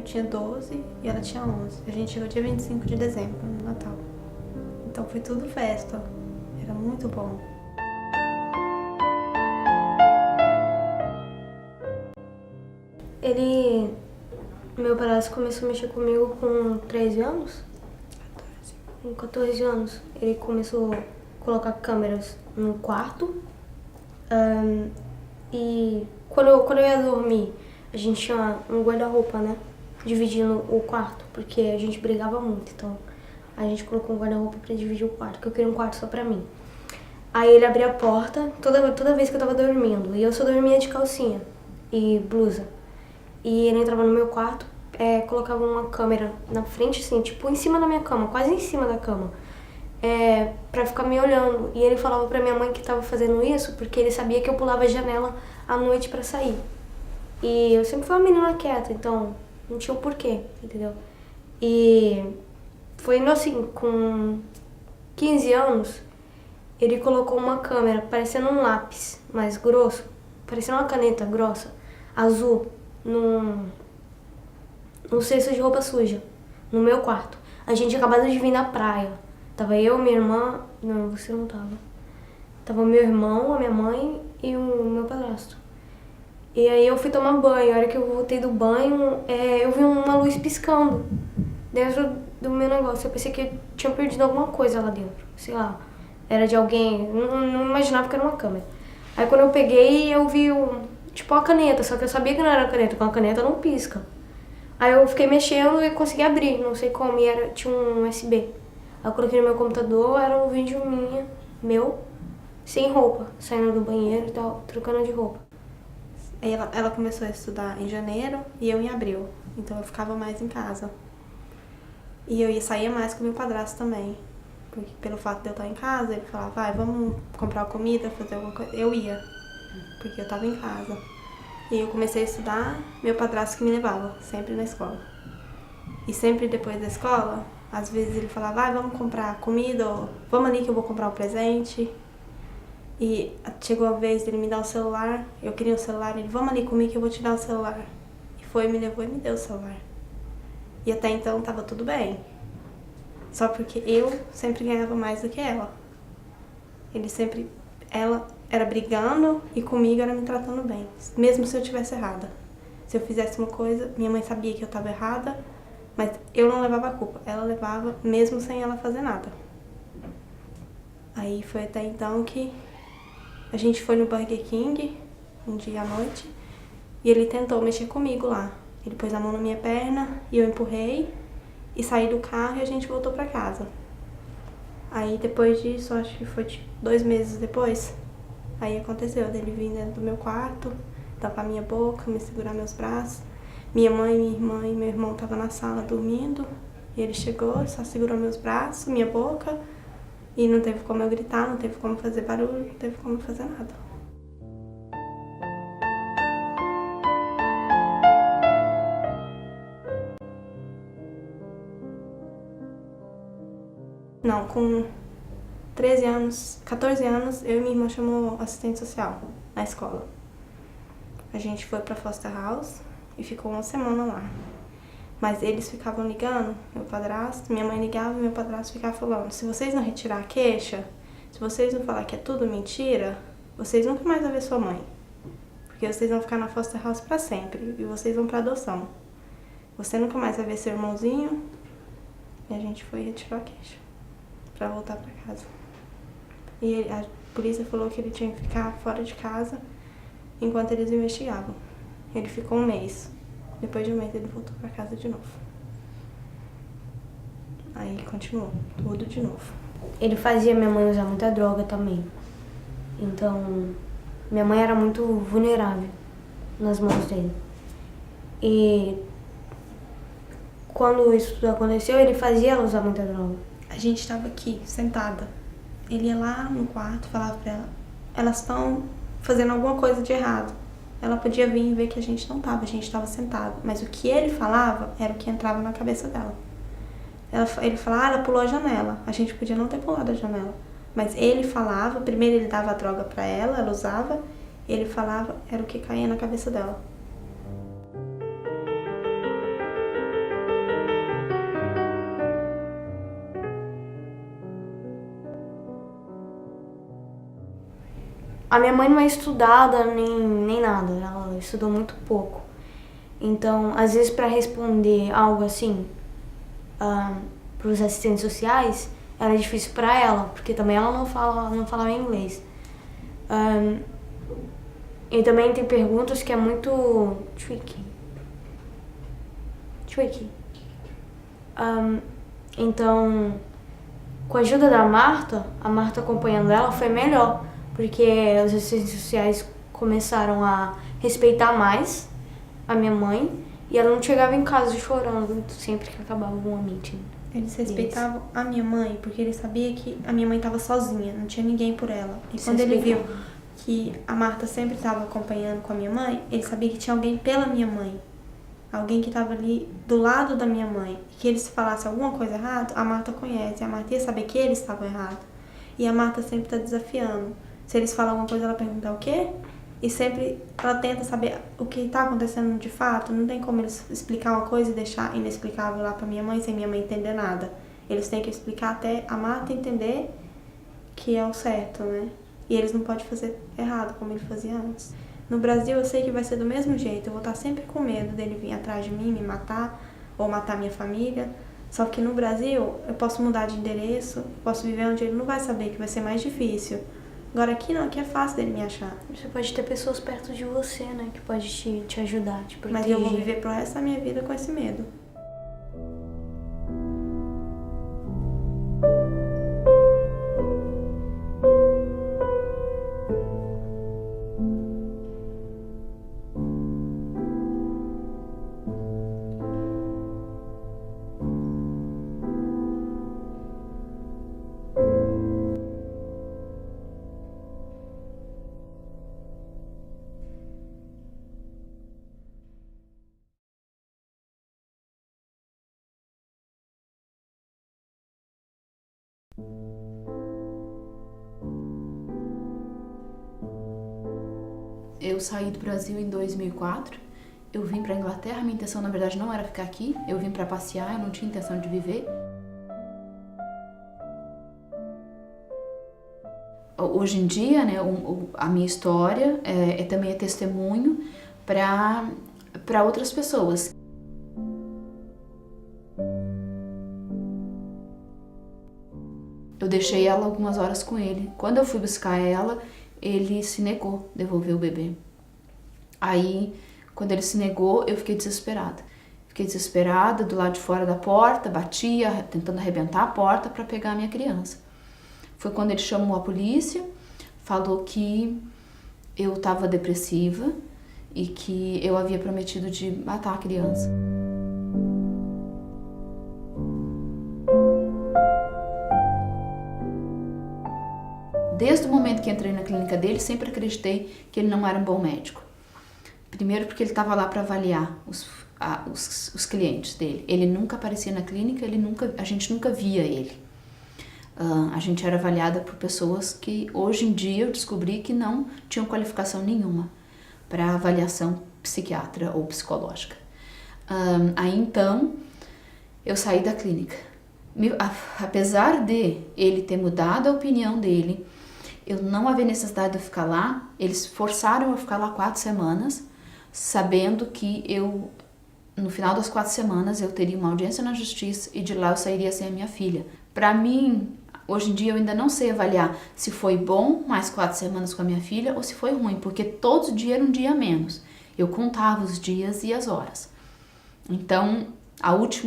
tinha 12 e ela tinha 11. A gente chegou dia 25 de dezembro, no Natal. Então foi tudo festa. Era muito bom. Meu padrasto começou a mexer comigo com 13 anos? 14. Com 14 anos, ele começou a colocar câmeras no quarto. E quando eu ia dormir, a gente tinha um guarda-roupa, né? Dividindo o quarto, porque a gente brigava muito. Então a gente colocou um guarda-roupa pra dividir o quarto, porque eu queria um quarto só pra mim. Aí ele abria a porta toda vez que eu tava dormindo. E eu só dormia de calcinha e blusa. E ele entrava no meu quarto, colocava uma câmera na frente, assim, tipo, em cima da minha cama, quase em cima da cama, pra ficar me olhando. E ele falava pra minha mãe que tava fazendo isso porque ele sabia que eu pulava a janela à noite pra sair. E eu sempre fui uma menina quieta, então não tinha o porquê, entendeu? E foi assim, com 15 anos, ele colocou uma câmera parecendo um lápis mais grosso, parecendo uma caneta grossa, azul, num cesto de roupa suja, no meu quarto. A gente tinha acabado de vir da praia. Tava eu, minha irmã... Não, você não tava. Tava meu irmão, a minha mãe e o meu padrasto. E aí eu fui tomar banho. A hora que eu voltei do banho, eu vi uma luz piscando dentro do meu negócio. Eu pensei que eu tinha perdido alguma coisa lá dentro. Sei lá, era de alguém. Não imaginava que era uma câmera. Aí quando eu peguei, eu vi tipo uma caneta, só que eu sabia que não era caneta, com a caneta não pisca. Aí eu fiquei mexendo e consegui abrir, não sei como, e tinha um USB. Aí eu coloquei no meu computador, era um vídeo meu, sem roupa, saindo do banheiro e tal, trocando de roupa. Aí ela começou a estudar em janeiro e eu em abril, então eu ficava mais em casa. E eu saía mais com meu padrasto também, porque pelo fato de eu estar em casa, ele falava, vai, vamos comprar comida, fazer alguma coisa. Eu ia, porque eu estava em casa. E eu comecei a estudar, meu padrasto que me levava, sempre na escola. E sempre depois da escola, às vezes ele falava, vai, vamos comprar comida, ou vamos ali que eu vou comprar um presente. E chegou a vez dele me dar o celular, eu queria o celular, ele, vamos ali comigo que eu vou te dar o celular. E foi, me levou e me deu o celular. E até então tava tudo bem. Só porque eu sempre ganhava mais do que ela. Ela era brigando e comigo era me tratando bem, mesmo se eu estivesse errada. Se eu fizesse uma coisa, minha mãe sabia que eu estava errada, mas eu não levava a culpa, ela levava mesmo sem ela fazer nada. Aí foi até então que a gente foi no Burger King, um dia à noite, e ele tentou mexer comigo lá. Ele pôs a mão na minha perna e eu empurrei e saí do carro e a gente voltou pra casa. Aí depois disso, acho que foi 2 meses depois, aí aconteceu dele vir dentro do meu quarto, tampar minha boca, me segurar meus braços. Minha mãe, minha irmã e meu irmão estavam na sala dormindo, e ele chegou, só segurou meus braços, minha boca, e não teve como eu gritar, não teve como fazer barulho, não teve como fazer nada. Não, com 13 anos, 14 anos, eu e minha irmã chamou assistente social na escola. A gente foi pra foster house e ficou 1 semana lá. Mas eles ficavam ligando, meu padrasto, minha mãe ligava e meu padrasto ficava falando, se vocês não retirar a queixa, se vocês não falar que é tudo mentira, vocês nunca mais vão ver sua mãe. Porque vocês vão ficar na foster house pra sempre e vocês vão pra adoção. Você nunca mais vai ver seu irmãozinho. E a gente foi e retirou a queixa pra voltar pra casa. E a polícia falou que ele tinha que ficar fora de casa enquanto eles investigavam. Ele ficou 1 mês. Depois de 1 mês ele voltou pra casa de novo. Aí continuou, tudo de novo. Ele fazia minha mãe usar muita droga também. Então, minha mãe era muito vulnerável nas mãos dele. E quando isso tudo aconteceu, ele fazia ela usar muita droga. A gente estava aqui, sentada. Ele ia lá no quarto, falava pra ela, elas estão fazendo alguma coisa de errado. Ela podia vir e ver que a gente não tava, a gente tava sentado. Mas o que ele falava era o que entrava na cabeça dela. Ele falava, ela pulou a janela. A gente podia não ter pulado a janela. Mas ele falava, primeiro ele dava a droga pra ela usava. Ele falava, era o que caía na cabeça dela. A minha mãe não é estudada nem nada, ela estudou muito pouco. Então, às vezes, para responder algo assim para os assistentes sociais, era difícil para ela, porque também ela não falava inglês. E também tem perguntas que é muito tricky. Então, com a ajuda da Marta, a Marta acompanhando ela, foi melhor, porque os assistentes sociais começaram a respeitar mais a minha mãe e ela não chegava em casa chorando sempre que acabava uma meeting. Eles respeitavam a minha mãe porque eles sabiam que a minha mãe estava sozinha, não tinha ninguém por ela. E quando ele viu que a Marta sempre estava acompanhando com a minha mãe, ele sabia que tinha alguém pela minha mãe. Alguém que estava ali do lado da minha mãe. E que eles falassem alguma coisa errada, a Marta conhece. A Marta ia saber que eles estavam errados. E a Marta sempre está desafiando. Se eles falam alguma coisa, ela pergunta o quê? E sempre ela tenta saber o que está acontecendo de fato. Não tem como eles explicar uma coisa e deixar inexplicável lá para minha mãe sem minha mãe entender nada. Eles têm que explicar até a Marta entender que é o certo, né? E eles não podem fazer errado como ele fazia antes. No Brasil eu sei que vai ser do mesmo jeito. Eu vou estar sempre com medo dele vir atrás de mim, me matar ou matar minha família. Só que no Brasil eu posso mudar de endereço, posso viver onde ele não vai saber, que vai ser mais difícil. Agora aqui não, aqui é fácil dele me achar. Você pode ter pessoas perto de você, né, que pode te ajudar, te proteger. Mas eu vou viver pro resto da minha vida com esse medo. Eu saí do Brasil em 2004, eu vim para a Inglaterra, minha intenção na verdade não era ficar aqui, eu vim para passear, eu não tinha intenção de viver. Hoje em dia, né, a minha história também é testemunho para outras pessoas. Eu deixei ela algumas horas com ele. Quando eu fui buscar ela, ele se negou a devolver o bebê. Aí, quando ele se negou, eu fiquei desesperada. Fiquei desesperada do lado de fora da porta, batia, tentando arrebentar a porta para pegar a minha criança. Foi quando ele chamou a polícia, falou que eu estava depressiva e que eu havia prometido de matar a criança. Desde o momento que entrei na clínica dele, sempre acreditei que ele não era um bom médico. Primeiro porque ele estava lá para avaliar os clientes dele. Ele nunca aparecia na clínica, a gente nunca via ele. A gente era avaliada por pessoas que hoje em dia eu descobri que não tinham qualificação nenhuma para avaliação psiquiatra ou psicológica. Aí então eu saí da clínica. Apesar de ele ter mudado a opinião dele, eu não havia necessidade de eu ficar lá. Eles forçaram eu a ficar lá 4 semanas, sabendo que no final das 4 semanas, eu teria uma audiência na justiça e de lá eu sairia sem a minha filha. Para mim, hoje em dia eu ainda não sei avaliar se foi bom mais 4 semanas com a minha filha ou se foi ruim, porque todo dia era um dia a menos. Eu contava os dias e as horas. Então,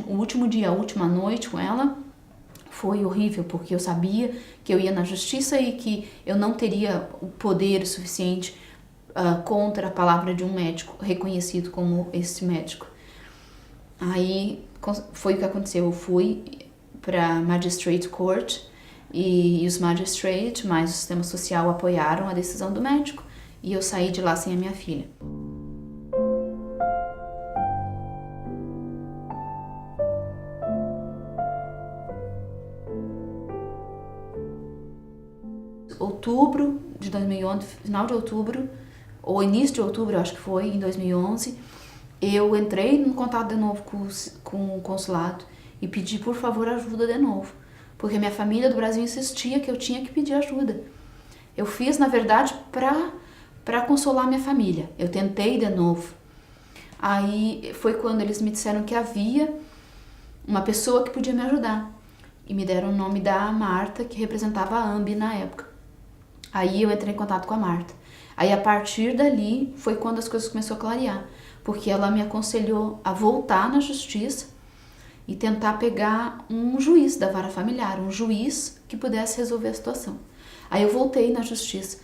o último dia, a última noite com ela foi horrível, porque eu sabia que eu ia na justiça e que eu não teria o poder suficiente contra a palavra de um médico reconhecido como esse médico. Aí foi o que aconteceu. Eu fui para Magistrate Court e os magistrates, mais o sistema social, apoiaram a decisão do médico e eu saí de lá sem a minha filha. Outubro de 2011, final de outubro, ou início de outubro, eu acho que foi, em 2011, eu entrei em contato de novo com o consulado e pedi, por favor, ajuda de novo, porque minha família do Brasil insistia que eu tinha que pedir ajuda. Eu fiz, na verdade, para consolar minha família. Eu tentei de novo. Aí foi quando eles me disseram que havia uma pessoa que podia me ajudar. E me deram o nome da Marta, que representava a AMB na época. Aí eu entrei em contato com a Marta. Aí a partir dali foi quando as coisas começaram a clarear. Porque ela me aconselhou a voltar na justiça e tentar pegar um juiz da vara familiar, um juiz que pudesse resolver a situação. Aí eu voltei na justiça.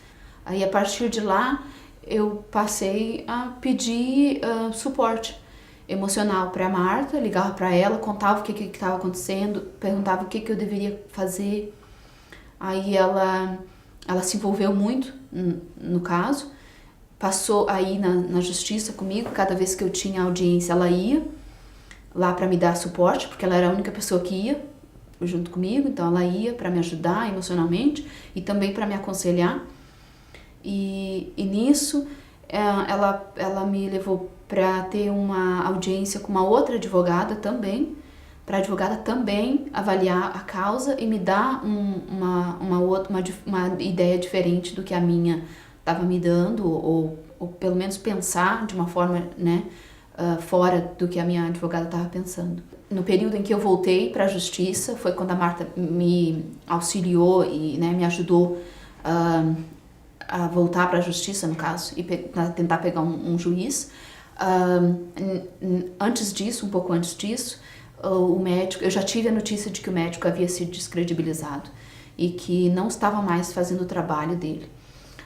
Aí a partir de lá eu passei a pedir suporte emocional para a Marta, ligava para ela, contava o que estava acontecendo, perguntava o que eu deveria fazer. Aí ela se envolveu muito no caso, passou aí na justiça comigo, cada vez que eu tinha audiência ela ia lá para me dar suporte, porque ela era a única pessoa que ia junto comigo, então ela ia para me ajudar emocionalmente e também para me aconselhar. E nisso ela me levou para ter uma audiência com uma outra advogada também, para a advogada também avaliar a causa e me dar uma ideia diferente do que a minha estava me dando, ou pelo menos pensar de uma forma, né, fora do que a minha advogada estava pensando. No período em que eu voltei para a justiça, foi quando a Marta me auxiliou e, né, me ajudou a voltar para a justiça, no caso, e tentar pegar um juiz. Antes disso, um pouco antes disso, o médico, eu já tive a notícia de que o médico havia sido descredibilizado e que não estava mais fazendo o trabalho dele.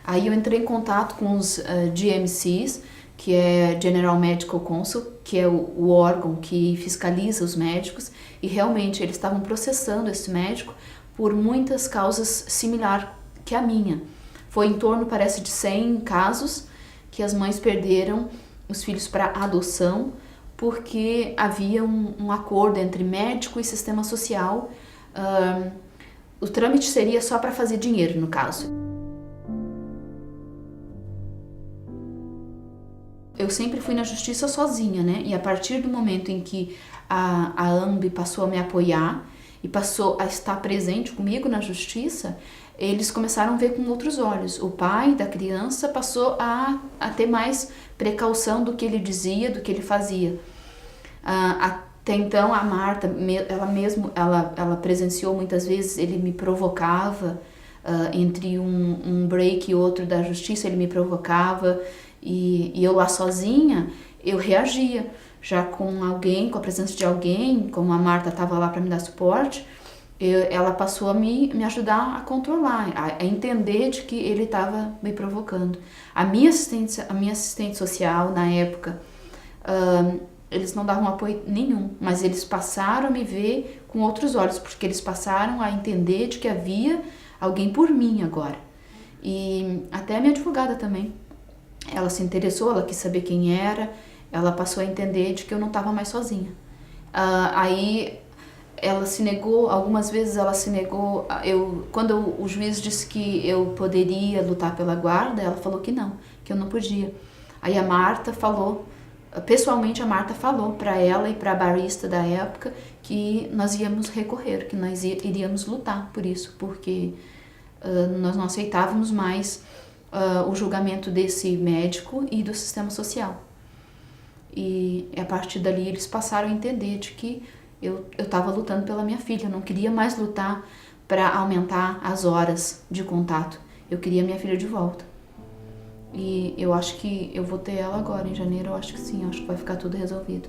Aí eu entrei em contato com os GMCs, que é General Medical Council, que é o órgão que fiscaliza os médicos, e realmente eles estavam processando esse médico por muitas causas similares que a minha. Foi em torno, parece, de 100 casos que as mães perderam os filhos para adoção, porque havia um acordo entre médico e sistema social. O trâmite seria só para fazer dinheiro, no caso. Eu sempre fui na justiça sozinha, né? E a partir do momento em que a AMB passou a me apoiar e passou a estar presente comigo na justiça, eles começaram a ver com outros olhos. O pai da criança passou a ter mais precaução do que ele dizia, do que ele fazia. Até então a Marta, ela presenciou muitas vezes, ele me provocava, entre um break e outro da justiça, ele me provocava, e eu lá sozinha, eu reagia, já com alguém, com a presença de alguém, como a Marta estava lá para me dar suporte, ela passou a me ajudar a controlar, a entender de que ele estava me provocando. A minha assistente social na época, eles não davam apoio nenhum, mas eles passaram a me ver com outros olhos, porque eles passaram a entender de que havia alguém por mim agora. E até a minha advogada também, ela se interessou, ela quis saber quem era, ela passou a entender de que eu não estava mais sozinha. Aí ela se negou, algumas vezes ela se negou, quando o juiz disse que eu poderia lutar pela guarda, ela falou que eu não podia. Aí a Marta falou, pessoalmente a Marta falou para ela e para a barista da época que nós íamos recorrer, que nós iríamos lutar por isso, porque nós não aceitávamos mais o julgamento desse médico e do sistema social. E a partir dali eles passaram a entender de que eu estava lutando pela minha filha, eu não queria mais lutar para aumentar as horas de contato, eu queria minha filha de volta. E eu acho que eu vou ter ela agora, em janeiro, eu acho que sim, eu acho que vai ficar tudo resolvido.